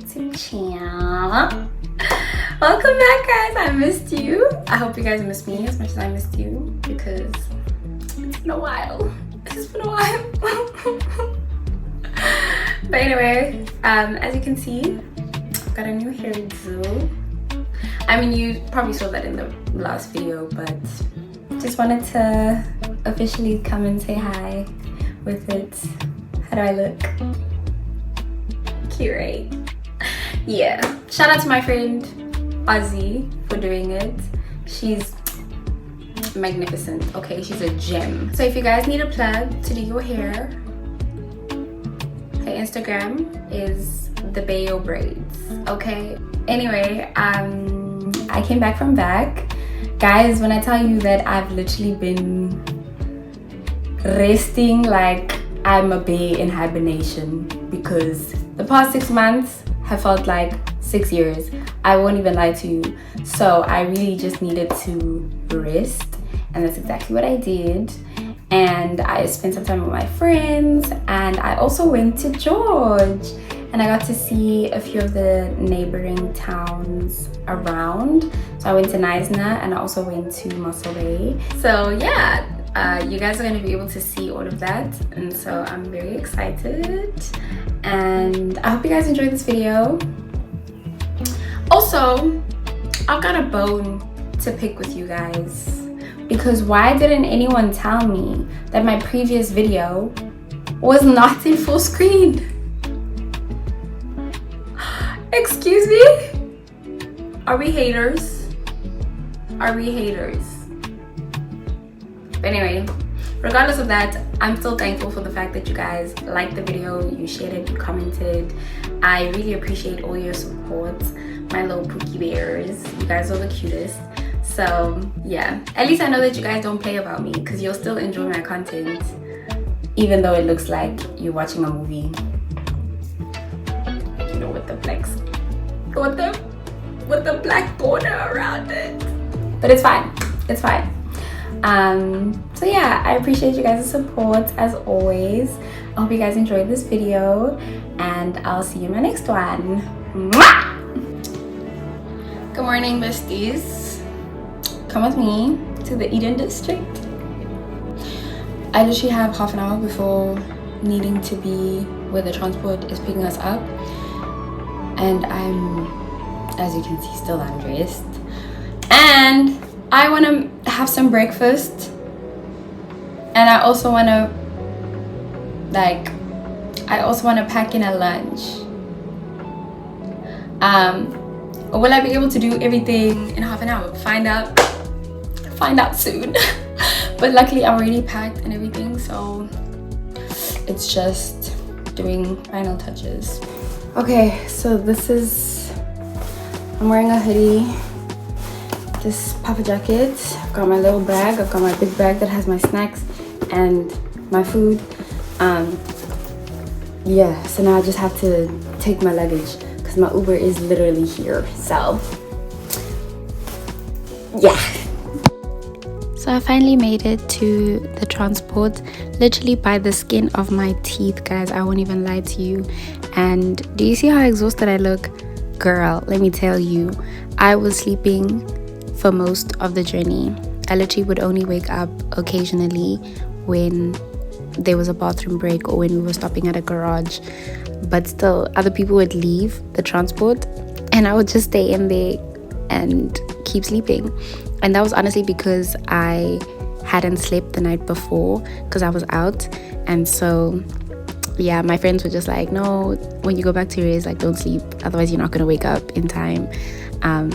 YouTube channel. Welcome back, guys. I missed you. I hope you guys missed me as much as I missed you, because it's been a while. It's been a while. But anyway, as you can see, I've got a new hairdo. I mean, you probably saw that in the last video, but just wanted to officially come and say hi with it. How do I look? Cute, right? Yeah. Shout out to my friend Ozzy for doing it. She's magnificent. Okay, she's a gem. So if you guys need a plug to do your hair, her Instagram is the Bayo Braids. Okay. Anyway, I came back from back. Guys, when I tell you that I've literally been resting like I'm a bear in hibernation, because the past 6 months have felt like 6 years. I won't even lie to you. So I really just needed to rest, and that's exactly what I did. And I spent some time with my friends, and I also went to George, and I got to see a few of the neighboring towns around. So I went to Neisner, and I also went to Mossel Bay. So yeah, you guys are going to be able to see all of that, and so I'm very excited, and I hope you guys enjoyed this video. Also, I've got a bone to pick with you guys, because why didn't anyone tell me that my previous video was not in full screen? Excuse me? Are we haters? Are we haters? But anyway, regardless of that, I'm still thankful for the fact that you guys liked the video, you shared it, you commented. I really appreciate all your support, my little Pookie Bears. You guys are the cutest. So yeah, at least I know that you guys don't play about me, because you'll still enjoy my content, even though it looks like you're watching a movie. You know, with the flex, with the black border around it. But it's fine. It's fine. So yeah, I appreciate you guys' support as always. I hope you guys enjoyed this video, and I'll see you in my next one. Mwah! Good morning, besties. Come with me to the Eden District. I literally have half an hour before needing to be where the transport is picking us up, and I'm, as you can see, still undressed, and I want to have some breakfast, and I also want to pack in a lunch. Will I be able to do everything in half an hour? Find out soon. But luckily I'm already packed and everything, so it's just doing final touches. Okay, so I'm wearing a hoodie, this puffer jacket, I've got my little bag, I've got my big bag that has my snacks and my food. Yeah, so now I just have to take my luggage, because my Uber is literally here. So yeah. So I finally made it to the transport, literally by the skin of my teeth, guys. I won't even lie to you. And do you see how exhausted I look? Girl, let me tell you, I was sleeping for most of the journey. I literally would only wake up occasionally when there was a bathroom break or when we were stopping at a garage, but still other people would leave the transport and I would just stay in there and keep sleeping. And that was honestly because I hadn't slept the night before, because I was out. And so yeah, my friends were just like, no, when you go back to your race, like, don't sleep, otherwise you're not going to wake up in time.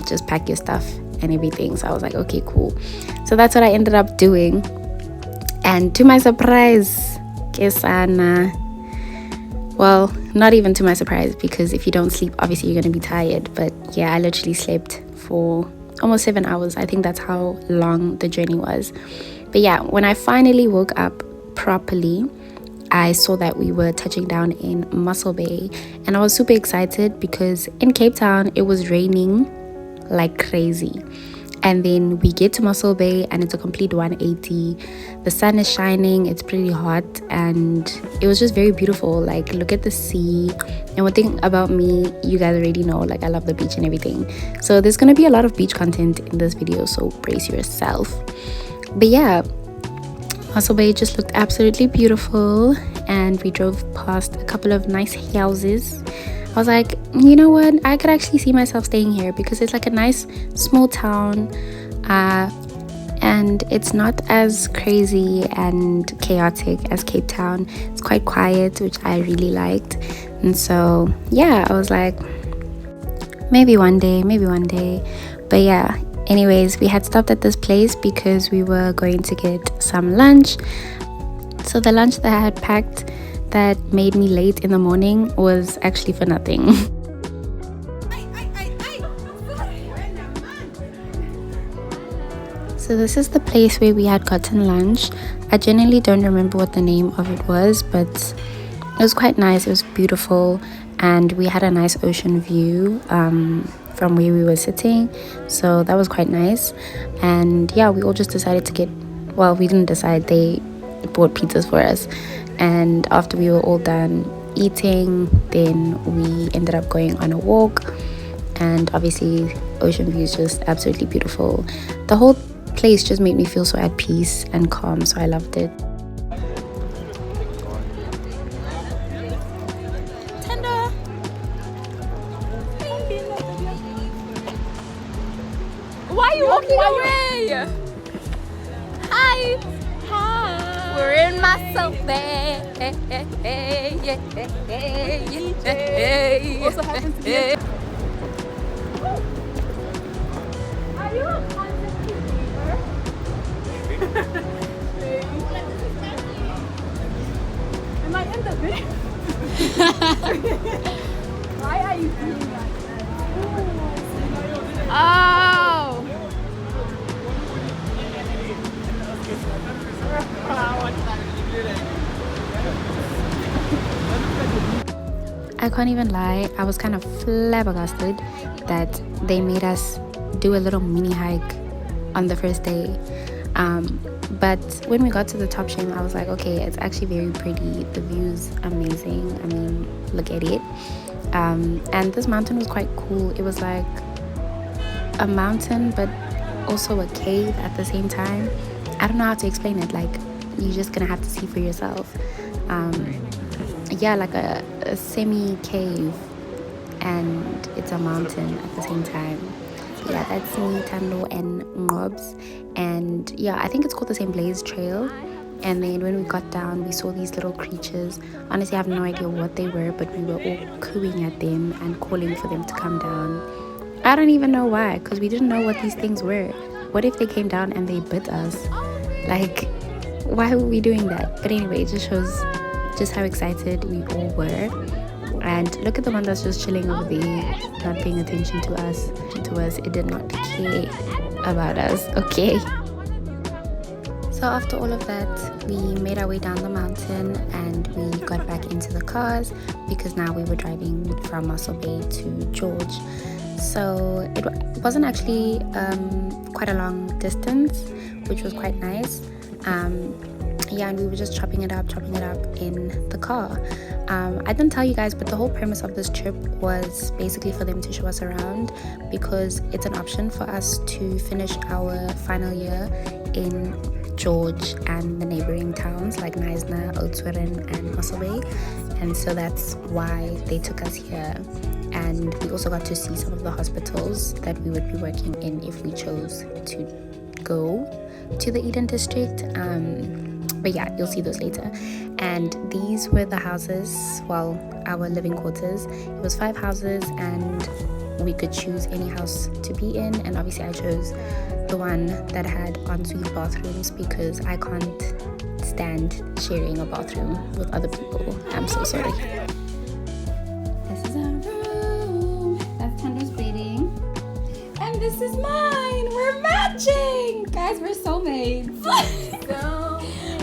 Just pack your stuff and everything. So I was like, okay, cool. So that's what I ended up doing, and to my surprise, kesana, well, not even to my surprise, because if you don't sleep, obviously you're going to be tired. But yeah, I literally slept for almost 7 hours. I think that's how long the journey was. But yeah, when I finally woke up properly, I saw that we were touching down in Mossel Bay, and I was super excited because in Cape Town it was raining like crazy, And then we get to Mossel Bay and it's a complete 180. The sun is shining, it's pretty hot, and it was just very beautiful. Like, look at the sea. And one thing about me, you guys already know, like, I love the beach and everything. So there's gonna be a lot of beach content in this video, so brace yourself. But yeah, Mossel Bay just looked absolutely beautiful, and we drove past a couple of nice houses. I was like, you know what, I could actually see myself staying here because it's like a nice small town, and it's not as crazy and chaotic as Cape Town. It's quite quiet, which I really liked. And so yeah, I was like, maybe one day. But yeah, anyways, we had stopped at this place because we were going to get some lunch. So the lunch that I had packed that made me late in the morning was actually for nothing. So this is the place where we had gotten lunch. I genuinely don't remember what the name of it was, but it was quite nice. It was beautiful, and we had a nice ocean view from where we were sitting, so that was quite nice. And yeah, we all just decided to get, well, we didn't decide, they bought pizzas for us. And after we were all done eating, then we ended up going on a walk, and obviously ocean view is just absolutely beautiful. The whole place just made me feel so at peace and calm, so I loved it. Tender. Why are you walking away? Hi. We're in Mossel Bay. Also happens to be a... Are you a content creator? Am I in the video? Why are you doing that? Oh. I can't even lie, I was kind of flabbergasted that they made us do a little mini hike on the first day. But when we got to the top shame, I was like, okay, it's actually very pretty, the view's amazing, I mean, look at it. And this mountain was quite cool. It was like a mountain but also a cave at the same time. I don't know how to explain it, like, you're just gonna have to see for yourself. Yeah, like a semi-cave, and it's a mountain at the same time. Yeah, that's me, Tando, and Ngobs. And yeah, I think it's called the same Blaze Trail. And then when we got down, we saw these little creatures. Honestly, I have no idea what they were, but we were all cooing at them and calling for them to come down. I don't even know why, because we didn't know what these things were. What if they came down and they bit us? Like, why were we doing that? But anyway, it just shows just how excited we all were. And look at the one that's just chilling over there, not paying attention to us. It did not care about us, okay? So after all of that, we made our way down the mountain and we got back into the cars because now we were driving from Mossel Bay to George. So it wasn't actually quite a long distance, which was quite nice. Yeah, and we were just chopping it up in the car. I didn't tell you guys, but the whole premise of this trip was basically for them to show us around, because it's an option for us to finish our final year in George and the neighboring towns like Knysna, Oudtshoorn and Mossel Bay. And so that's why they took us here. And we also got to see some of the hospitals that we would be working in if we chose to go to the Eden district. But yeah, you'll see those later. And these were the houses, well, our living quarters. It was 5 houses and we could choose any house to be in, and obviously I chose the one that had ensuite bathrooms because I can't stand sharing a bathroom with other people. I'm so sorry. This is our room. That's Tando's bedding. And this is mine. We're matching. Guys, we're soulmates.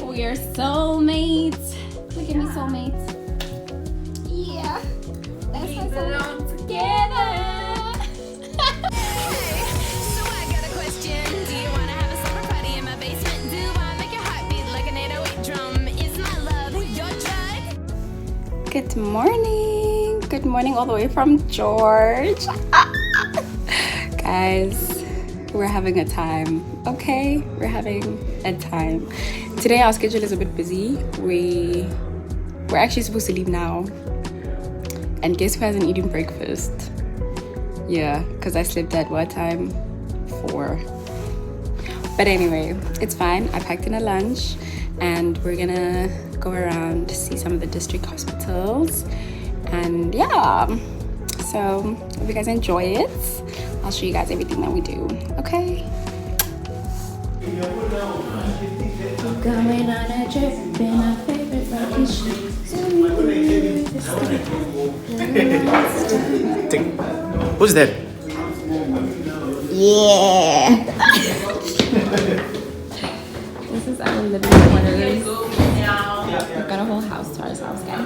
We are soulmates. Look at me, soulmates. Yeah. That's how belong together. So I got a question. Good morning. Good morning all the way from George. Guys, we're having a time. Okay, we're having a time. Today our schedule is a bit busy. We're actually supposed to leave now. And guess who hasn't eaten breakfast? Yeah, because I slept at what time? 4. But anyway, it's fine. I packed in a lunch and we're gonna go around to see some of the district hospitals. And yeah, so hope you guys enjoy it. I'll show you guys everything that we do. Okay. Going on a trip in our favorite vacation. Who's that? Yeah. This is our living quarters. We've got a whole house to ourselves, guys.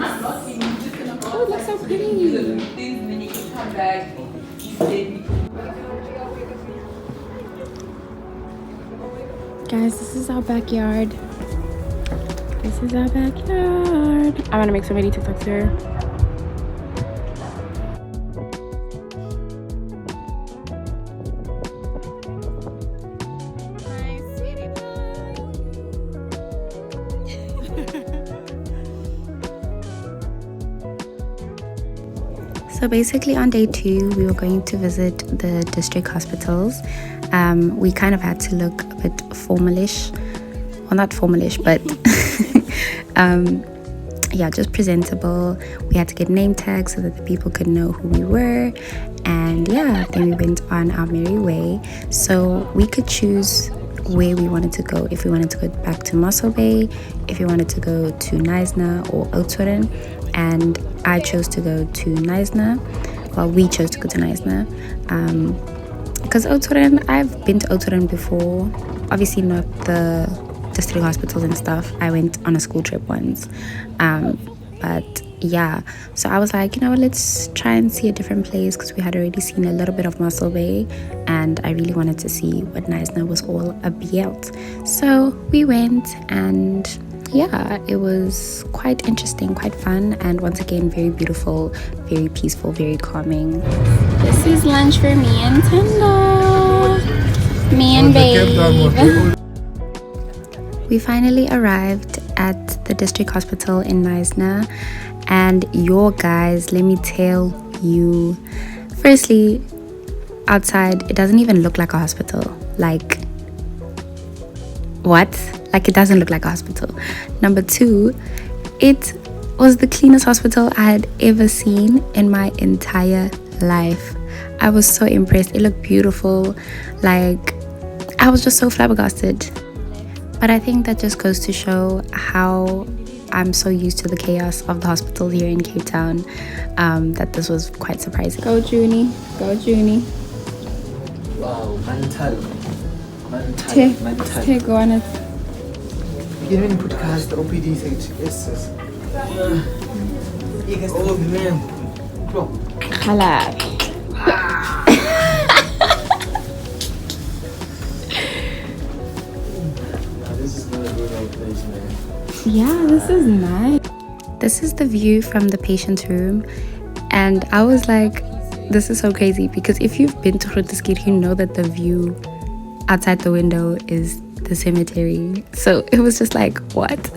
Oh, it looks so pretty. Guys, this is our backyard. This is our backyard. I want to make so many TikToks here. So basically on day 2, we were going to visit the district hospitals. We kind of had to look a bit formalish. Well, not formalish, but yeah, just presentable. We had to get name tags so that the people could know who we were. And yeah, then we went on our merry way. So we could choose where we wanted to go. If we wanted to go back to Mossel Bay, if we wanted to go to Knysna or Oudtshoorn. And I chose to go to Knysna. Well, we chose to go to Knysna. Because Oudtshoorn, I've been to Oudtshoorn before. Obviously not the district hospitals and stuff. I went on a school trip once. But yeah, so I was like, you know, let's try and see a different place because we had already seen a little bit of Mossel Bay and I really wanted to see what Knysna was all about. So we went and yeah, it was quite interesting, quite fun, and once again very beautiful, very peaceful, very calming. This is lunch for me and Tanda. Me and babe. We finally arrived at the district hospital in Knysna, and your guys, let me tell you, firstly, outside it doesn't even look like a hospital. Like, what? Like, it doesn't look like a hospital. Number 2, it was the cleanest hospital I had ever seen in my entire life. I was so impressed. It looked beautiful. Like, I was just so flabbergasted. But I think that just goes to show how I'm so used to the chaos of the hospitals here in Cape Town, that this was quite surprising. Go Junie, go Junie. Wow, mental. Take on it. Beginning podcast, the OPD section is this. Oh man. Halal. This is not a good old place, man. Yeah, this is nice. This is the view from the patient's room, and I was like, this is so crazy because if you've been to Grooteskiet, you know that the view outside the window is the cemetery. So it was just like, what?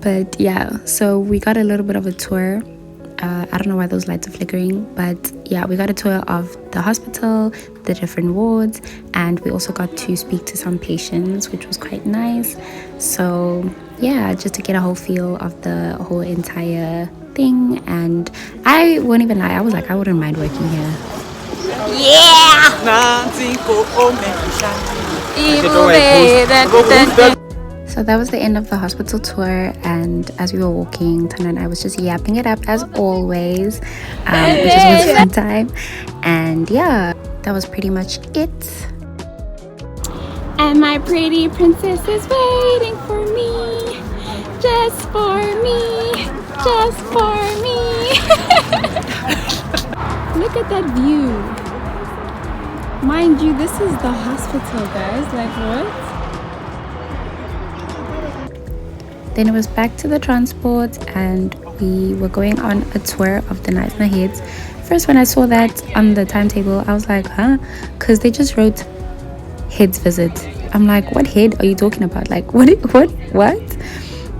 But yeah, so we got a little bit of a tour. I don't know why those lights are flickering, but yeah, we got a tour of the hospital, the different wards, and we also got to speak to some patients, which was quite nice. So yeah, just to get a whole feel of the whole entire thing. And I won't even lie, I was like, I wouldn't mind working here. Yeah! So that was the end of the hospital tour, and as we were walking, Tana and I was just yapping it up as always, which was a fun time. And yeah, that was pretty much it. And my pretty princess is waiting for me, just for me, just for me. Look at that view. Mind you, this is the hospital, guys. Like, what? Then it was back to the transport and we were going on a tour of the Nice Heads. First, when I saw that on the timetable, I was like, huh? Because they just wrote heads visit. I'm like, what head are you talking about? Like, what?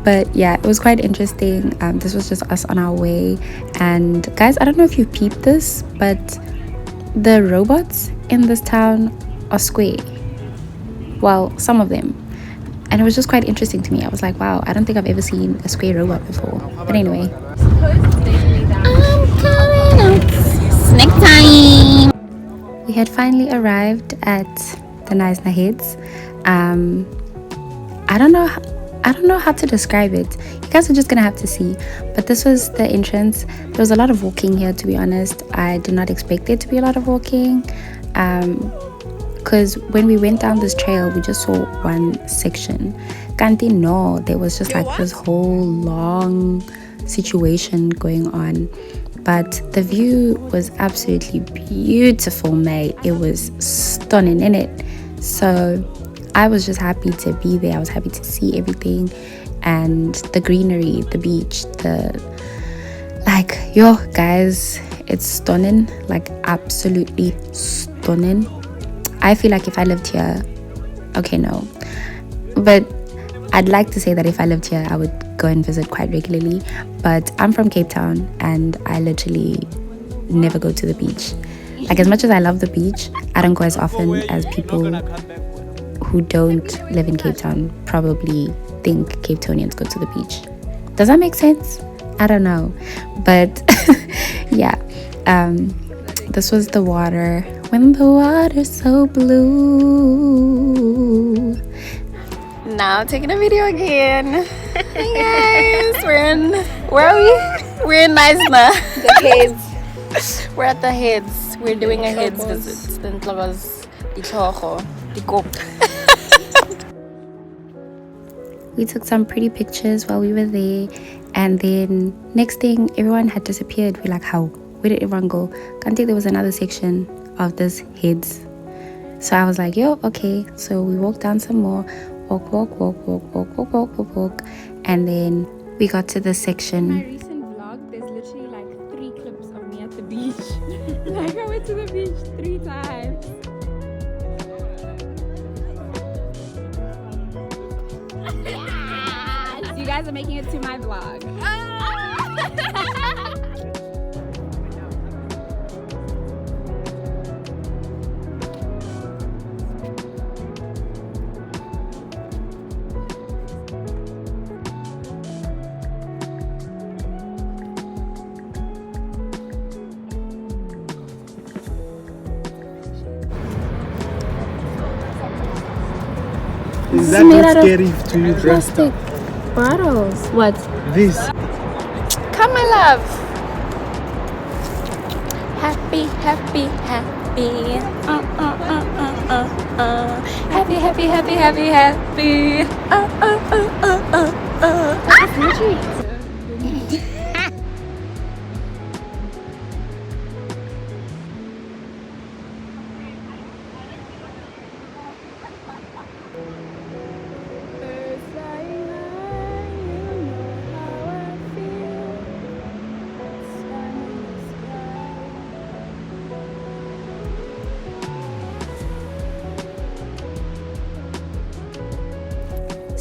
But yeah, it was quite interesting. This was just us on our way. And guys, I don't know if you peeped this, but the robots in this town are square. Well, some of them. And it was just quite interesting to me. I was like, wow, I don't think I've ever seen a square robot before. But anyway. I'm coming out. Snack time. We had finally arrived at the Nice Heads. I don't know how to describe it. You guys are just gonna have to see. But this was the entrance. There was a lot of walking here, to be honest. I did not expect there to be a lot of walking. Because when we went down this trail, we just saw one section. Kanti, no, there was just like this whole long situation going on. But the view was absolutely beautiful, mate. It was stunning, innit? So I was just happy to be there. I was happy to see everything, and the greenery, the beach, yo guys, it's stunning, like absolutely stunning. I feel like if I lived here, okay, no, but I'd like to say that if I lived here, I would go and visit quite regularly. But I'm from Cape Town, and I literally never go to the beach. Like, as much as I love the beach, I don't go as often as people who don't live in Cape Town probably think Cape Townians go to the beach. Does that make sense? I don't know. But yeah, this was the water. When the water's so blue. Now taking a video again. Hey guys, where are we? We're in Naisna. The Heads. We're at the Heads. We're doing a Heads visit. The Ntlabas, the Chocho, the Kop. We took some pretty pictures while we were there, and then next thing, everyone had disappeared. We're like, how? Where did everyone go? Can't think there was another section of this Heads. So I was like, yo, okay. So we walked down some more. Walk. And then we got to the section. In my recent vlog, there's literally like 3 clips of me at the beach. Like, I went to the beach 3 times. Yes! You guys are making it to my vlog. Is that not scary to you dressed up? Bottles. What? This. Come, my love. Happy. Happy.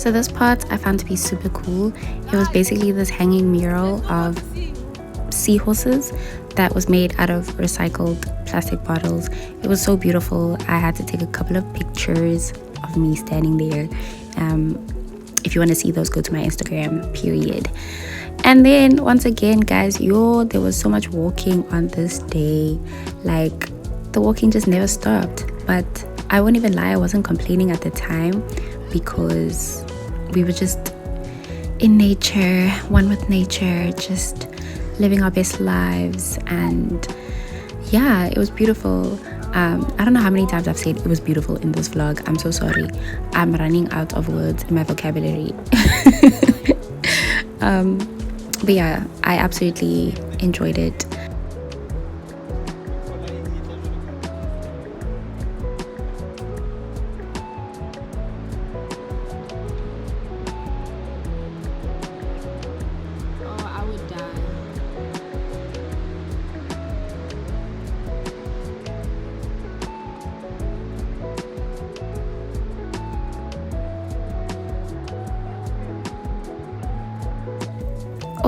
So this part I found to be super cool. It was basically this hanging mural of seahorses that was made out of recycled plastic bottles. It was so beautiful. I had to take a couple of pictures of me standing there. If you want to see those, go to my Instagram, period. And then once again, guys, there was so much walking on this day. Like, the walking just never stopped. But I won't even lie, I wasn't complaining at the time, because we were just in nature, one with nature, just living our best lives. And yeah, it was beautiful. I don't know how many times I've said it was beautiful in this vlog. I'm so sorry. I'm running out of words in my vocabulary. But yeah, I absolutely enjoyed it. Oh, I would die.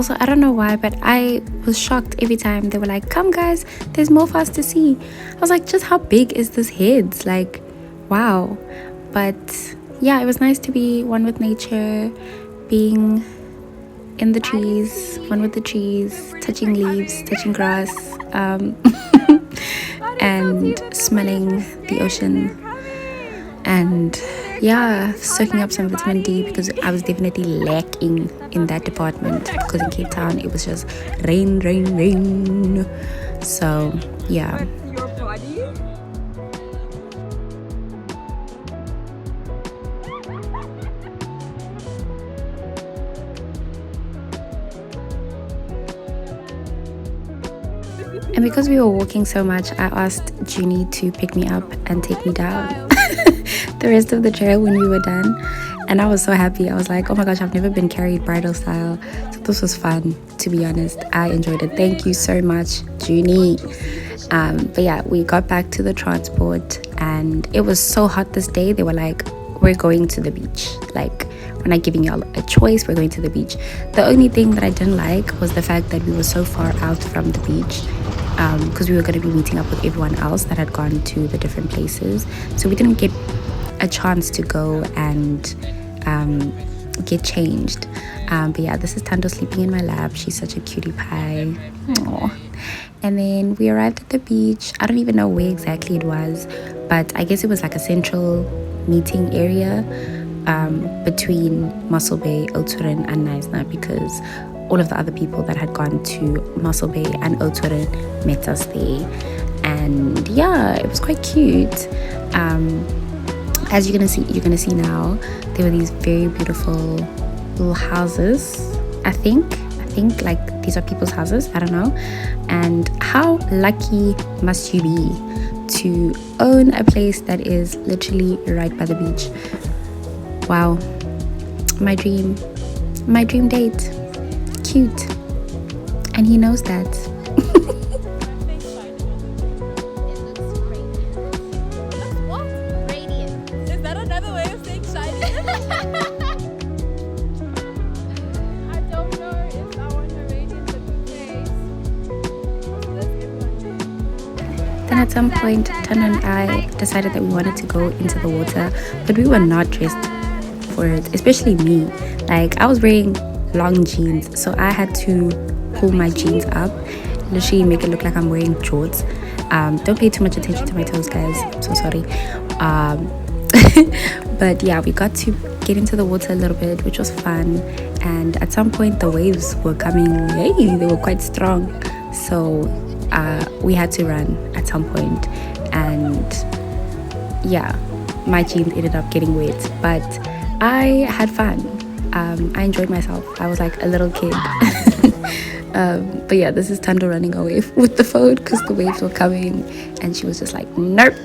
Also, I don't know why, but I was shocked every time they were like, come guys, there's more for us to see. I was like, just how big is this head? Like, wow. But yeah, it was nice to be one with nature, being in the trees, one with the trees, touching leaves, touching grass, and smelling the ocean. And yeah, soaking up some vitamin D, because I was definitely lacking in that department, because in Cape Town it was just rain, rain, rain. So yeah. And because we were walking so much, I asked Junie to pick me up and take me down the rest of the trail when we were done. And I was so happy. I was like, oh my gosh, I've never been carried bridal style. So this was fun, to be honest. I enjoyed it. Thank you so much, Junie. But yeah, we got back to the transport and it was so hot this day. They were like, we're going to the beach. Like, we're not giving y'all a choice, we're going to the beach. The only thing that I didn't like was the fact that we were so far out from the beach, because we were going to be meeting up with everyone else that had gone to the different places. So we didn't get a chance to go and get changed. But yeah, this is Tando sleeping in my lap. She's such a cutie pie. Aww. And then we arrived at the beach. I don't even know where exactly it was, but I guess it was like a central meeting area between Mossel Bay, Oudtshoorn and Knysna, because all of the other people that had gone to Mossel Bay and Oudtshoorn met us there. And yeah, it was quite cute. As you're gonna see now, there were these very beautiful little houses. I think like these are people's houses, I don't know. And how lucky must you be to own a place that is literally right by the beach? Wow, my dream date. Cute. And he knows that. Then at some point, Tana and I decided that we wanted to go into the water, but we were not dressed for it, especially me. Like, I was wearing long jeans, so I had to pull my jeans up, literally make it look like I'm wearing shorts. Don't pay too much attention to my toes, guys. I'm so sorry. But yeah, we got to get into the water a little bit, which was fun. And at some point the waves were coming, hey, they were quite strong, so we had to run at some point. And yeah, my jeans ended up getting wet, but I had fun. I enjoyed myself. I was like a little kid. But yeah, this is Tando running away with the phone because the waves were coming, and she was just like, nope.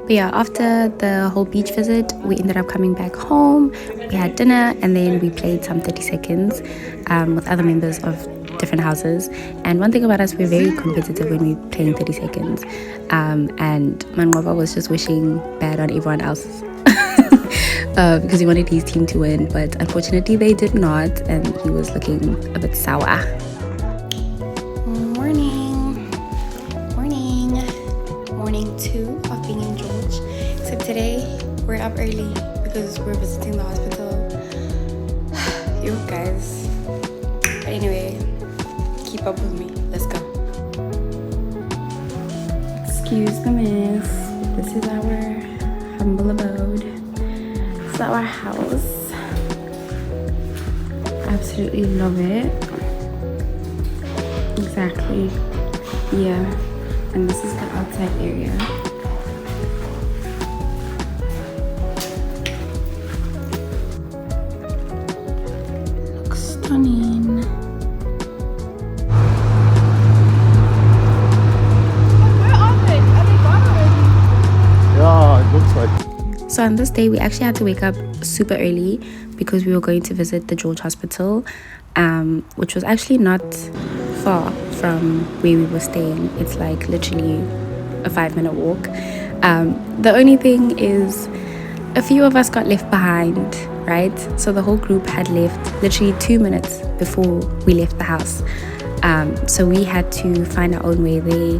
But yeah, after the whole beach visit, we ended up coming back home. We had dinner, and then we played some 30 seconds with other members of different houses. And one thing about us, we're very competitive when we're playing 30 seconds. And Mangoba was just wishing bad on everyone else because he wanted his team to win, but unfortunately they did not, and he was looking a bit sour. Morning 2 of being in George, except today we're up early because we're visiting the hospital. You guys, but anyway, keep up with me, let's go. Excuse the mess. This is our humble abode. This is our house. Absolutely love it. Exactly. Yeah. And this is the outside area. Looks stunning. Yeah, it looks like. So on this day, we actually had to wake up super early because we were going to visit the George Hospital, which was actually not far from where we were staying. It's like literally a 5-minute walk. The only thing is a few of us got left behind, right? So the whole group had left literally 2 minutes before we left the house. So we had to find our own way there,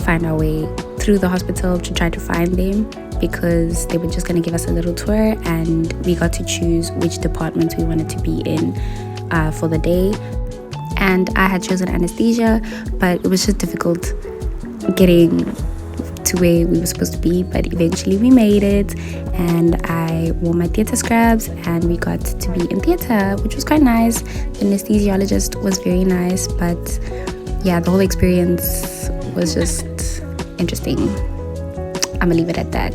find our way through the hospital to try to find them, because they were just going to give us a little tour, and we got to choose which department we wanted to be in for the day. And I had chosen anesthesia, but it was just difficult getting to where we were supposed to be. But eventually we made it, and I wore my theatre scrubs and we got to be in theatre, which was quite nice. The anesthesiologist was very nice, but yeah, the whole experience was just interesting. I'm gonna leave it at that.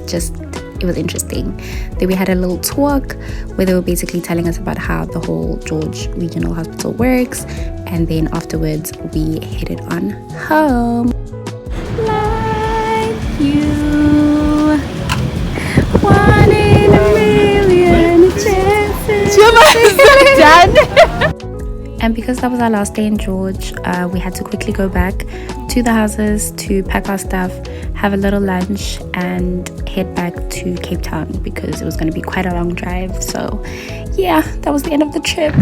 It was interesting. Then we had a little talk where they were basically telling us about how the whole George Regional Hospital works, and then afterwards we headed on home. Like you, 1 in a million chances. Done. And because that was our last day in George, we had to quickly go back to the houses to pack our stuff, have a little lunch, and head back to Cape Town because it was going to be quite a long drive. So yeah, that was the end of the trip.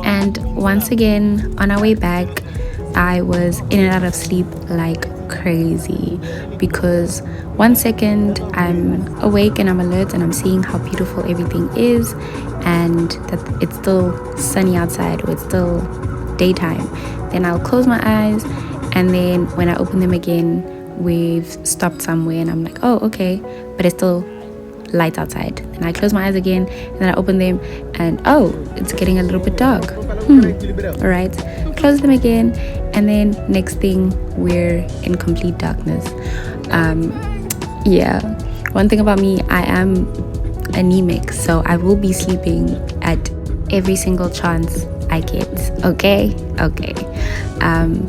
And once again, on our way back, I was in and out of sleep like crazy, because 1 second I'm awake and I'm alert and I'm seeing how beautiful everything is, and that it's still sunny outside or it's still daytime. Then I'll close my eyes, and then when I open them again, we've stopped somewhere and I'm like, oh okay, but it's still light outside. And I close my eyes again, and then I open them and oh, it's getting a little bit dark. All right, close them again, and then next thing we're in complete darkness. Yeah, one thing about me, I am anemic, so I will be sleeping at every single chance I get. Okay.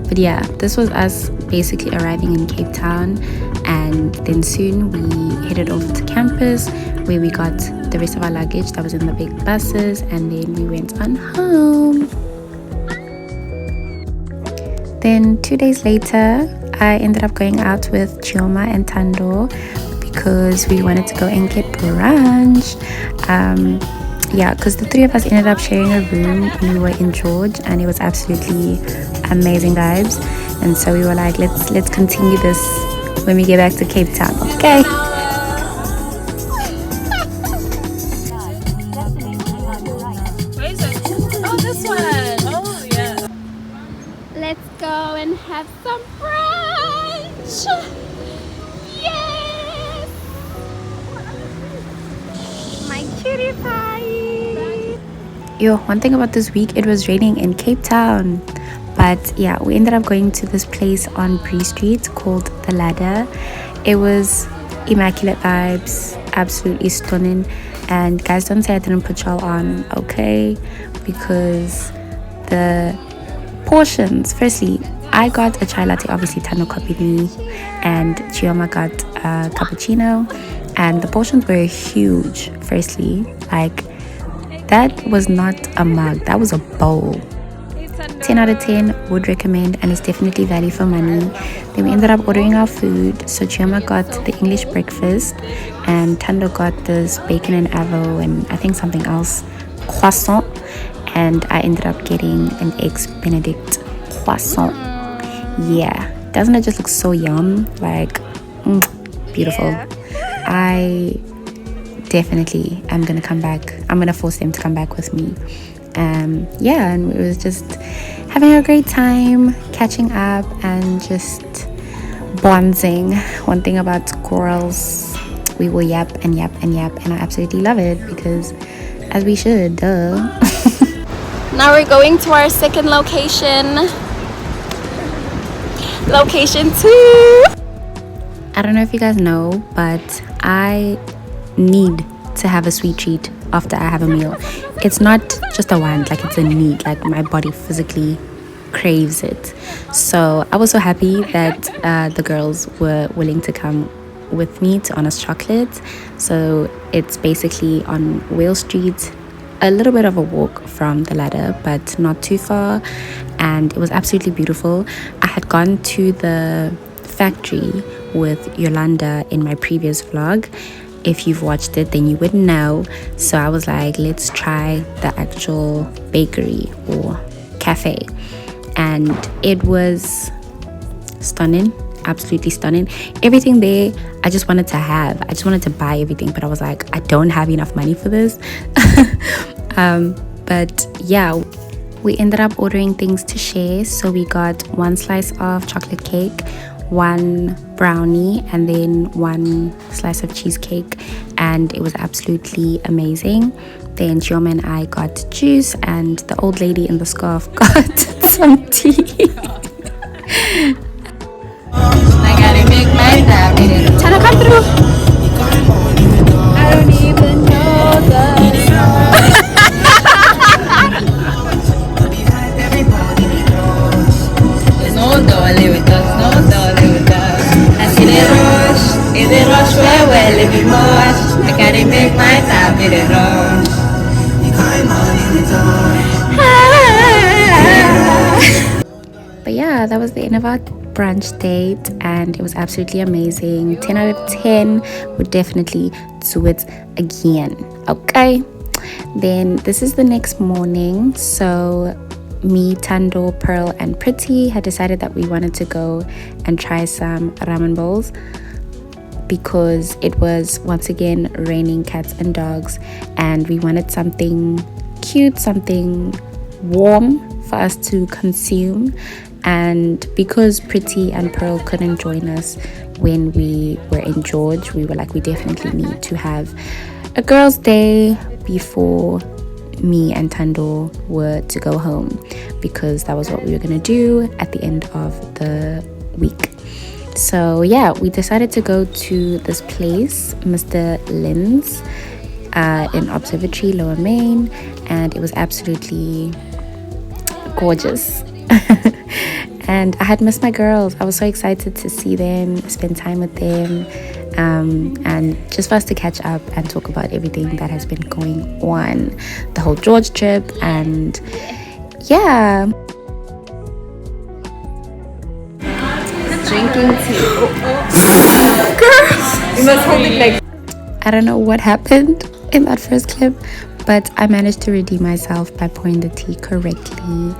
But yeah, this was us basically arriving in Cape Town, and then soon we headed over to campus where we got the rest of our luggage that was in the big buses, and then we went on home. Then 2 days later, I ended up going out with Chioma and Tando because we wanted to go and get brunch. Yeah, because the three of us ended up sharing a room when we were in George, and it was absolutely amazing vibes. And so we were like, let's continue this when we get back to Cape Town. Okay. Oh, this one. Oh, yeah. Let's go and have some brunch. Yes. My cutie pie. Yo, one thing about this week, it was raining in Cape Town. But yeah, we ended up going to this place on Bree Street called The Ladder. It was immaculate vibes, absolutely stunning. And guys, don't say I didn't put y'all on, okay? Because the portions, firstly, I got a chai latte, obviously Tano copied me, and Chioma got a cappuccino, and the portions were huge. Firstly, like, that was not a mug, that was a bowl. 10 out of 10, would recommend, and it's definitely value for money. Then we ended up ordering our food. So Chioma got the English breakfast, and Tando got this bacon and avo, and I think something else, croissant, and I ended up getting an eggs benedict croissant. Yeah, doesn't it just look so yum? Like, beautiful. I definitely am gonna come back. I'm gonna force them to come back with me. Yeah, and it was just having a great time, catching up, and just bonding. One thing about girls, we will yap and yap and yap, and I absolutely love it, because as we should, duh. Now we're going to our second location. Location 2. I don't know if you guys know, but I need to have a sweet treat after I have a meal. It's not just a want, like it's a need, like my body physically craves it. So I was so happy that the girls were willing to come with me to Honest Chocolate. So it's basically on Whale Street, a little bit of a walk from The Ladder, but not too far, and it was absolutely beautiful. I had gone to the factory with Yolanda in my previous vlog. If you've watched it, then you would know. So I was like, let's try the actual bakery or cafe, and it was stunning, absolutely stunning. Everything there I just wanted to have. I just wanted to buy everything, but I was like, I don't have enough money for this. But yeah, we ended up ordering things to share. So we got 1 slice of chocolate cake, 1 brownie, and then 1 slice of cheesecake, and it was absolutely amazing. Then Chioma and I got juice, and the old lady in the scarf got some tea. I gotta make my time. Tana, come through. I don't even know the song. No dolly with us, no dolly with us. I see the rush, in the rush where well if you much. I gotta make my time in the rush. But yeah, that was the end of our brunch date, and it was absolutely amazing. 10 out of 10. Would definitely do it again. Okay, then this is the next morning. So me, Tando, Pearl, and Pretty had decided that we wanted to go and try some ramen bowls because it was once again raining cats and dogs, and we wanted something cute, something warm for us to consume. And because Pretty and Pearl couldn't join us when we were in George, we were like, we definitely need to have a girls' day before me and Tando were to go home, because that was what we were going to do at the end of the week. So yeah, we decided to go to this place, Mr. Lynn's, in Observatory, Lower Main, and it was absolutely gorgeous. And I had missed my girls. I was so excited to see them, spend time with them, and just for us to catch up and talk about everything that has been going on, the whole George trip. And yeah, Drinking tea. Girls, you must hold it like. I don't know what happened in that first clip, but I managed to redeem myself by pouring the tea correctly.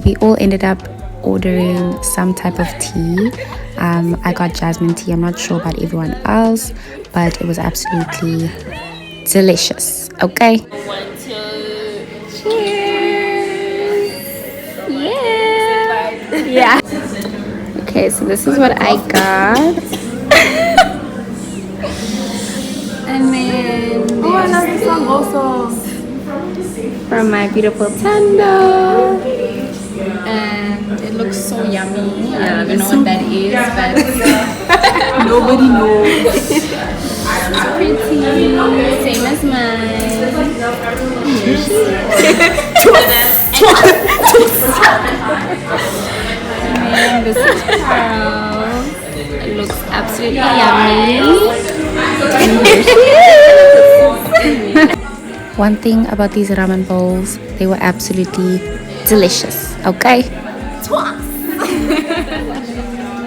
We all ended up ordering some type of tea. I got jasmine tea. I'm not sure about everyone else, but it was absolutely delicious. Okay. 1, 2, Cheers. Yeah. Okay, so this is what I got. and then. Oh, I love this song also. From my beautiful Tando. And it looks so yummy. I don't even know what that is, but Nobody knows. it's pretty. Same as mine. And this is Pearl. It looks absolutely yummy. And here she is. One thing about these ramen bowls, they were absolutely delicious. Okay.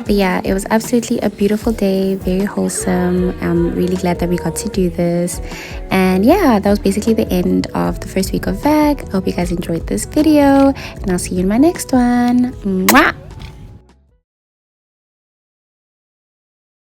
But yeah, it was absolutely a beautiful day, very wholesome. I'm really glad that we got to do this. And yeah, that was basically the end of the first week of VAG. I hope you guys enjoyed this video, and I'll see you in my next one. Mwah!